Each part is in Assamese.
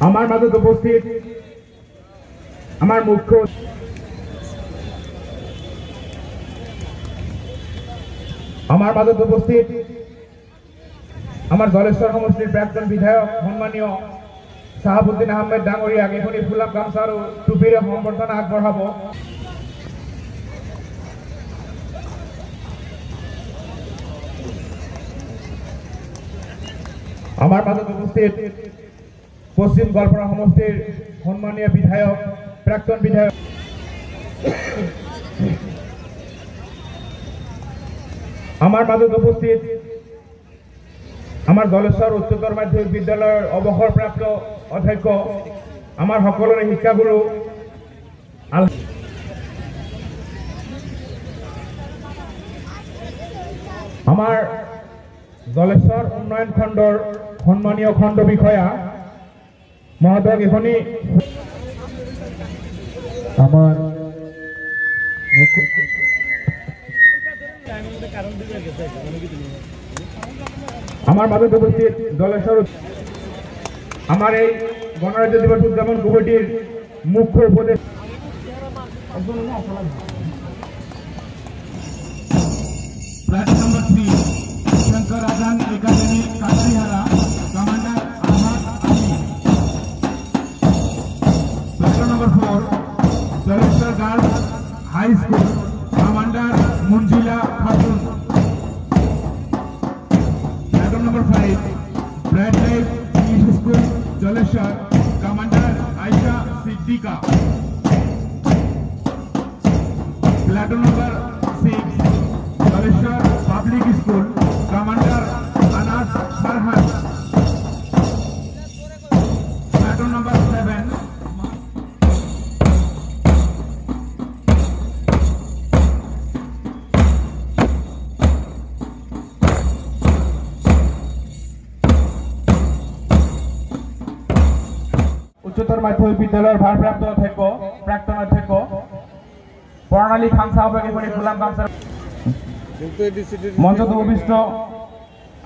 আমাৰ মাঝে উপস্থিত আমাৰ মুখ্য আমাৰ জলেশ্বৰ সমষ্টিৰ প্ৰাক্তন বিধায়ক সম্মানীয় শাহাবুদ্দিন আহমেদ ডাঙৰিয়াক এখনই ফুলাম গামছা আৰু টুপিৰে সম্বৰ্ধনা আগবঢ়াব। আমাৰ মাঝে উপস্থিত পশ্চিম গোৱালপাৰা সমষ্টিৰ সম্মানীয় বিধায়ক প্ৰাক্তন বিধায়ক আমাৰ মাঝে উপস্থিত আমাৰ জলেশ্বৰ উচ্চতৰ মাধ্যমিক বিদ্যালয়েৰ অবসৰপ্ৰাপ্ত অধ্যক্ষ আমাৰ সকলৰে শিক্ষাগুৰু আমাৰ জলেশ্বৰ উন্নয়ন খণ্ডৰ সম্মানীয় খণ্ড বিষয়া মহোদয় এখনি আমার আমার মাঝে উপস্থিত জলেশ্বর আমার এই গণরাজ্য দিবস উদযাপন কমিটির মুখ্য উপদেশ platform number 3 Sankar Azan academy কাছারিহারা commander Ahmed Ali. Platform number 4 Jaleswar girls high school commander Munjila Khatun. Platform number 5 bright life English school Jaleswar commander Ayesha Siddiqa. Platform number 6 Jaleswar public school commander Anas Farhan. Platform number 7 উচ্চতর মাধ্যমিক বিদ্যালয়ের ভারপ্রাপ্ত অধ্যক্ষ প্রাক্তন অধ্যক্ষ বর্ণালী খান সাহেব এখনই ফুলাম গামছা মঞ্চত উপবিষ্ট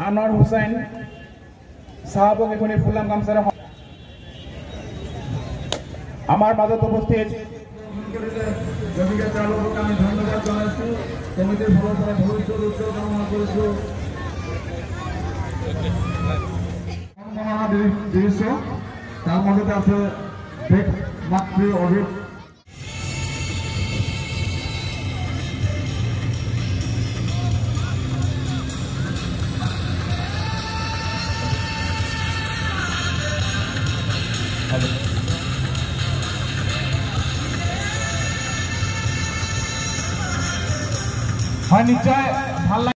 আনোয়ার হুসাইন সাহেব এখনই ফুলাম গামছা আমার মাঝত উপস্থিত আমি ধন্যবাদ জানাইছো কমিটির ভবিষ্যৎ উজ্জ্বল কামনা করছো দৃশ্য তার মধ্যে আছে মাতৃ অভিযোগ হয় নিশ্চয় ভাল